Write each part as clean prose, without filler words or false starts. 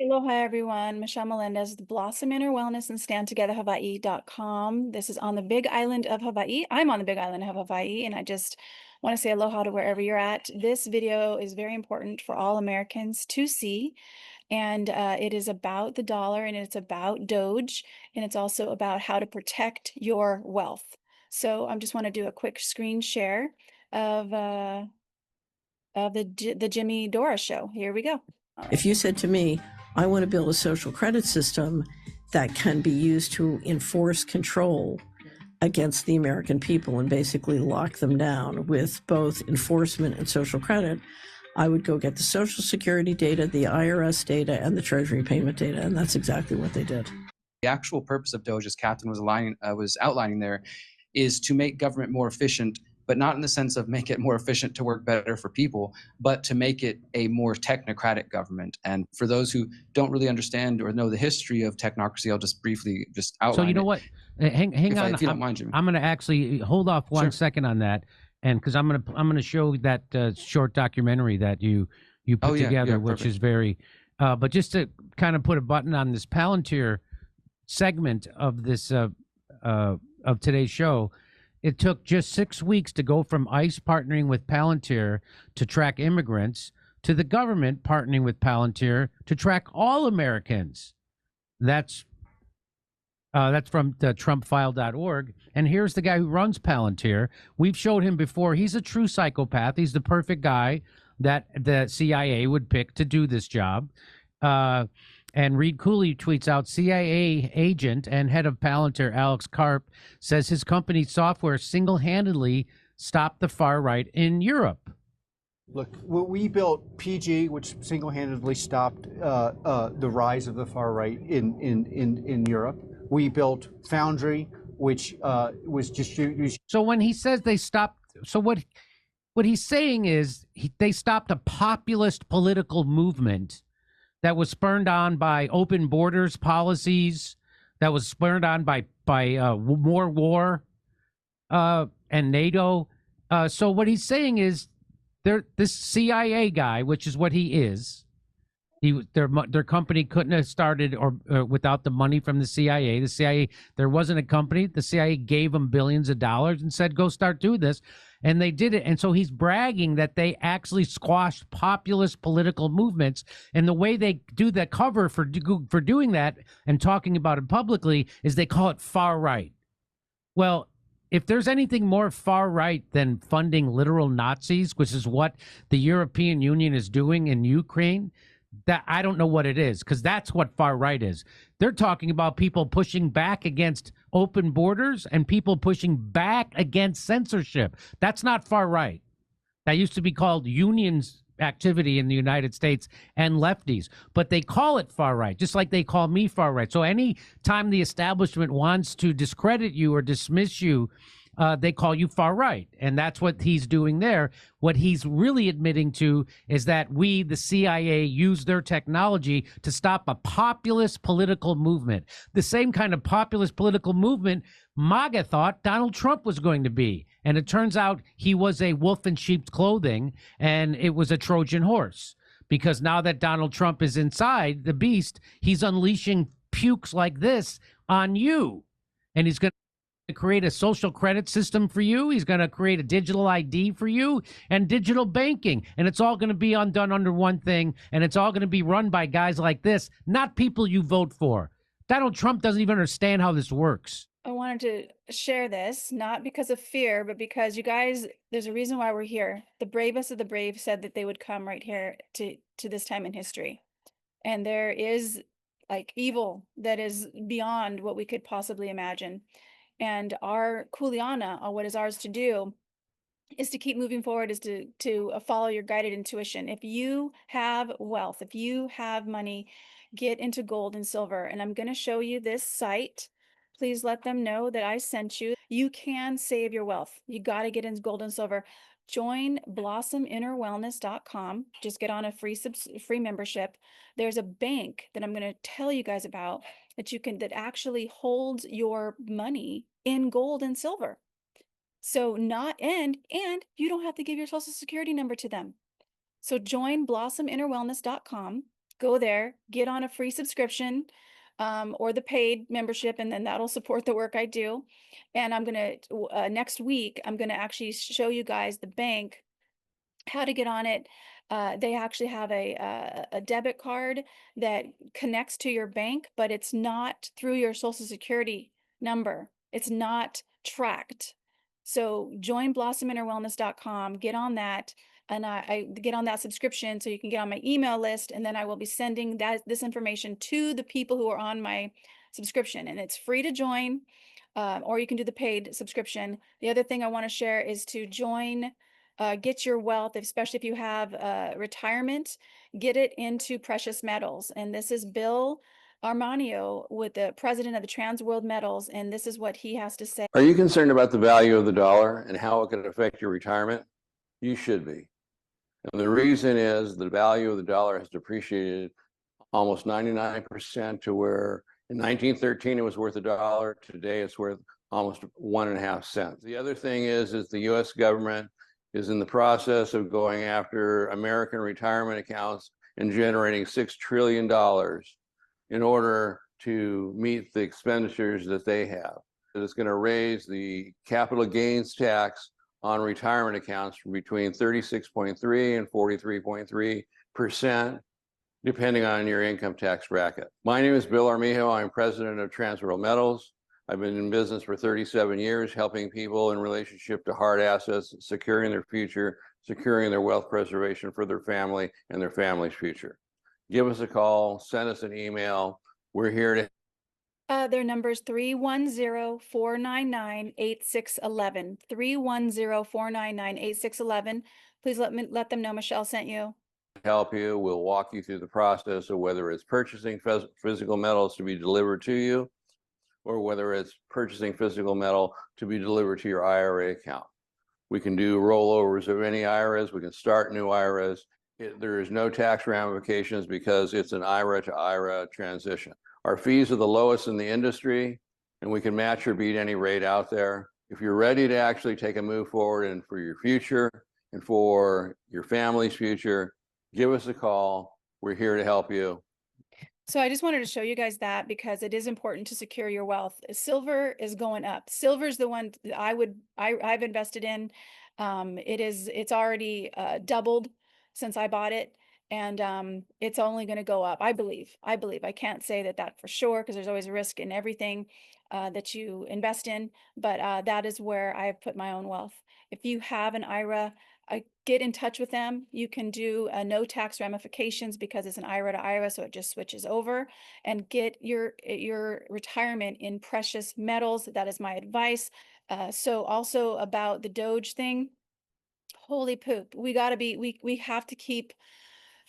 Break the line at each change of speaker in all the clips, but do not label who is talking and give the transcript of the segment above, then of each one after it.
Aloha, everyone. Michelle Melendez, the Blossom Inner Wellness and Stand Together Hawaii.com. This is on the big island of Hawaii. I'm on the big island of Hawaii, and I just want to say aloha to wherever you're at. This video is very important for all Americans to see, and it is about the dollar, and it's about Doge, and it's also about how to protect your wealth. So I just want to do a quick screen share of the Jimmy Dora show. Here we go. All
If
right.
you said to me, I want to build a social credit system that can be used to enforce control against the American people and basically lock them down with both enforcement and social credit, I would go get the Social Security data, the IRS data, and the Treasury payment data, and that's exactly what they did.
The actual purpose of Doge, as Catherine was outlining there, is to make government more efficient, but not in the sense of make it more efficient to work better for people, but to make it a more technocratic government. And for those who don't really understand or know the history of technocracy, I'll just briefly outline.
So you know what? Hang on.
If you don't mind, Jimmy.
I'm going to actually hold off one second on that, and because I'm going to show that short documentary that you put together, which is very. But just to kind of put a button on this Palantir segment of this of today's show. It took just 6 weeks to go from ICE partnering with Palantir to track immigrants to the government partnering with Palantir to track all Americans. That's from the TrumpFile.org. And here's the guy who runs Palantir. We've showed him before. He's a true psychopath. He's the perfect guy that the CIA would pick to do this job. And Reed Cooley tweets out, CIA agent and head of Palantir, Alex Karp, says his company's software single-handedly stopped the far right in Europe.
Look, we built PG, which single-handedly stopped the rise of the far right in Europe. We built Foundry, which was just used.
So when he says they stopped, so what he's saying is they stopped a populist political movement that was spurred on by open borders policies, that was spurred on by more war and NATO. So what he's saying is, this CIA guy, which is what he is, their company couldn't have started or without the money from the CIA. The CIA, there wasn't a company. The CIA gave them billions of dollars and said, "Go start doing this," and they did it. And so he's bragging that they actually squashed populist political movements. And the way they do the cover for doing that and talking about it publicly is they call it far right. Well, if there's anything more far right than funding literal Nazis, which is what the European Union is doing in Ukraine, that I don't know what it is, because that's what far right is. They're talking about people pushing back against open borders and people pushing back against censorship. That's not far right. That used to be called unions activity in the United States and lefties, but they call it far right, just like they call me far right. So any time the establishment wants to discredit you or dismiss you, they call you far right. And that's what he's doing there. What he's really admitting to is that we, the CIA, use their technology to stop a populist political movement. The same kind of populist political movement MAGA thought Donald Trump was going to be. And it turns out he was a wolf in sheep's clothing, and it was a Trojan horse. Because now that Donald Trump is inside the beast, he's unleashing pukes like this on you. And he's going to create a social credit system for you. He's going to create a digital ID for you and digital banking. And it's all going to be undone under one thing. And it's all going to be run by guys like this, not people you vote for. Donald Trump doesn't even understand how this works.
I wanted to share this, not because of fear, but because you guys, there's a reason why we're here. The bravest of the brave said that they would come right here to this time in history. And there is like evil that is beyond what we could possibly imagine. And our kuleana, or what is ours to do, is to keep moving forward, is to follow your guided intuition. If you have wealth, if you have money, get into gold and silver. And I'm going to show you this site. Please let them know that I sent you. You can save your wealth. You got to get into gold and silver. Join blossominnerwellness.com. Just get on a free membership. There's a bank that I'm going to tell you guys about that actually holds your money in gold and silver. So and you don't have to give your social security number to them. So join blossominnerwellness.com. go there, get on a free subscription, or the paid membership, and then that'll support the work I do. And I'm going to, next week, I'm going to actually show you guys the bank, how to get on it. They actually have a debit card that connects to your bank, but it's not through your social security number. It's not tracked. So join blossominnerwellness.com, get on that, and I get on that subscription so you can get on my email list, and then I will be sending this information to the people who are on my subscription, and it's free to join, or you can do the paid subscription. The other thing I want to share is to join, get your wealth, especially if you have retirement, get it into precious metals. And this is Bill Armanio, with the president of the Trans World Metals, and this is what he has to say.
Are you concerned about the value of the dollar and how it could affect your retirement? You should be. And the reason is the value of the dollar has depreciated almost 99% to where in 1913 it was worth $1. Today it's worth almost 1.5 cents. The other thing is the U.S. government is in the process of going after American retirement accounts and generating $6 trillion in order to meet the expenditures that they have. It's going to raise the capital gains tax on retirement accounts from between 36.3 and 43.3%, depending on your income tax bracket. My name is Bill Armijo. I'm president of Trans World Metals. I've been in business for 37 years, helping people in relationship to hard assets, securing their future, securing their wealth preservation for their family and their family's future. Give us a call, send us an email. We're here to.
Their number is 310-499-8611. 310-499-8611. Please let them know Michelle sent you.
Help you. We'll walk you through the process of whether it's purchasing physical metals to be delivered to you, or whether it's purchasing physical metal to be delivered to your IRA account. We can do rollovers of any IRAs. We can start new IRAs. There is no tax ramifications because it's an IRA to IRA transition. Our fees are the lowest in the industry, and we can match or beat any rate out there. If you're ready to actually take a move forward and for your future and for your family's future, give us a call. We're here to help you.
So I just wanted to show you guys that because it is important to secure your wealth. Silver is going up. Silver is the one that I've invested in. It's already doubled since I bought it, and it's only going to go up. I believe. I can't say that for sure because there's always a risk in everything that you invest in, but that is where I've put my own wealth. If you have an IRA, get in touch with them. You can do no tax ramifications because it's an IRA to IRA, so it just switches over, and get your retirement in precious metals. That is my advice. So also about the Doge thing, holy poop, we have to keep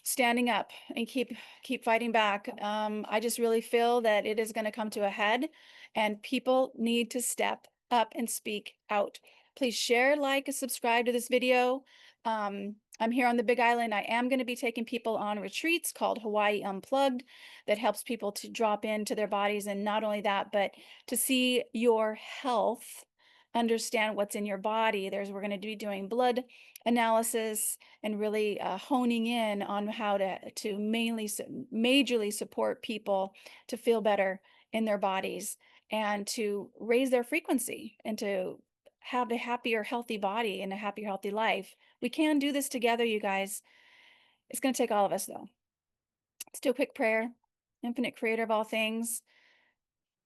standing up and keep fighting back. I just really feel that it is going to come to a head, and people need to step up and speak out. Please share, like, and subscribe to this video. I'm here on the Big Island. I am going to be taking people on retreats called Hawaii Unplugged that helps people to drop into their bodies, and not only that, but to see your health, understand what's in your body. We're going to be doing blood analysis and really honing in on how to majorly support people to feel better in their bodies and to raise their frequency and to have a happier, healthy body and a happier, healthy life. We can do this together, you guys. It's going to take all of us, though. Let's do a quick prayer. Infinite Creator of all things,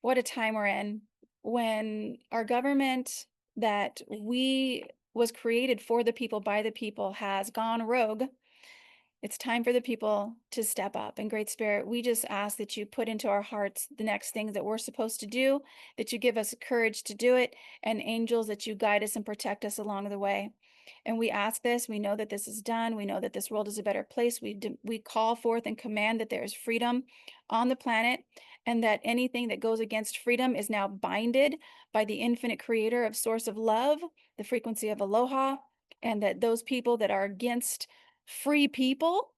what a time we're in when our government that was created for the people, by the people, has gone rogue. It's time for the people to step up. And Great Spirit, we just ask that you put into our hearts the next things that we're supposed to do, that you give us courage to do it, and angels, that you guide us and protect us along the way. And we ask this, we know that this is done. We know that this world is a better place. We call forth and command that there is freedom on the planet, and that anything that goes against freedom is now binded by the infinite creator of source of love, the frequency of aloha, and that those people that are against free people,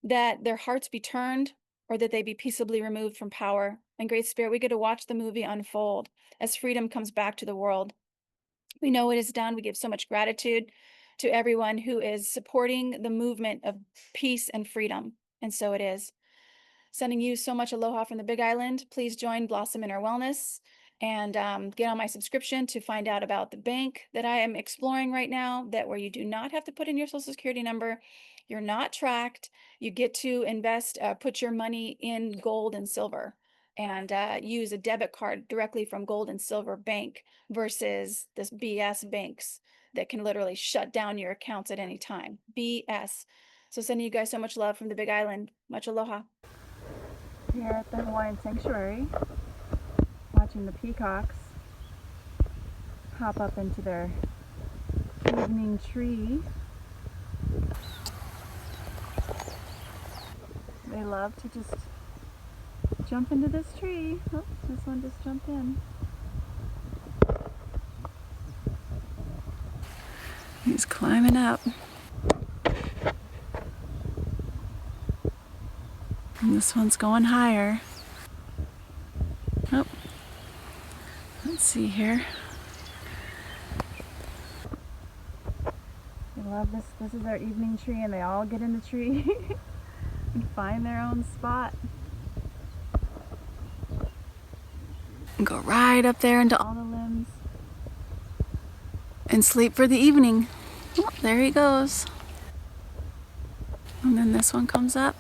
that their hearts be turned, or that they be peaceably removed from power. And Great Spirit, we get to watch the movie unfold as freedom comes back to the world. We know it is done. We give so much gratitude to everyone who is supporting the movement of peace and freedom. And so it is. Sending you so much aloha from the Big Island. Please join Blossom Inner Wellness and get on my subscription to find out about the bank that I am exploring right now, that where you do not have to put in your social security number. You're not tracked. You get to invest, put your money in gold and silver, and use a debit card directly from gold and silver bank versus this BS banks that can literally shut down your accounts at any time. BS. So sending you guys so much love from the Big Island. Much aloha. Here at the Hawaiian Sanctuary, watching the peacocks hop up into their evening tree. They love to just jump into this tree. Oh, this one just jumped in. He's climbing up. And this one's going higher. Oh, let's see here. They love this. This is our evening tree, and they all get in the tree and find their own spot. And go right up there into all the limbs and sleep for the evening. Oh, there he goes. And then this one comes up.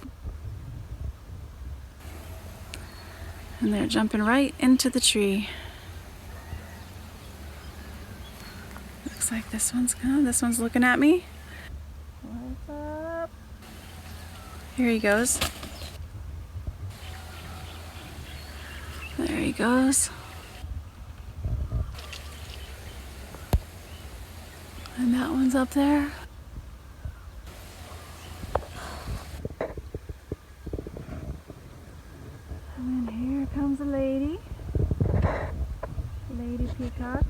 And they're jumping right into the tree. Looks like this one's looking at me. What's up? Here he goes. There he goes. And that one's up there. And then here comes a lady. Lady peacock.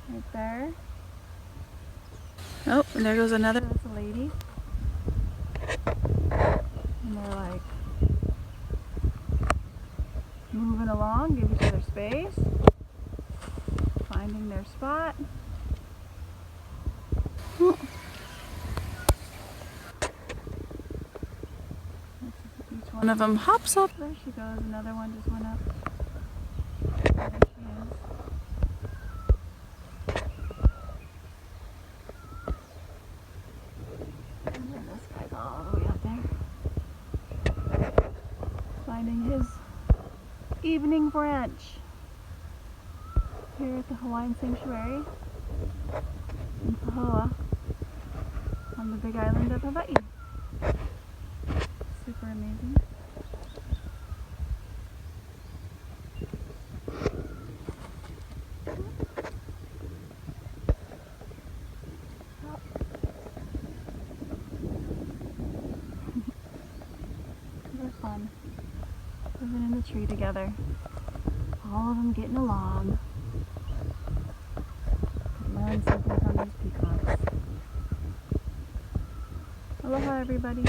Right there. Oh, and there goes another. That's a lady. And they're like moving along, give each other space, finding their spot. Oh. Each one of them hops up. There she goes. Another one just went up. There she is. And then this guy's all the way up there, finding his evening brunch here at the Hawaiian Sanctuary in Pahoa on the Big Island of Hawaii. Super amazing. They're fun. Living in the tree together. All of them getting along. Could learn something from these peacocks. Aloha, everybody.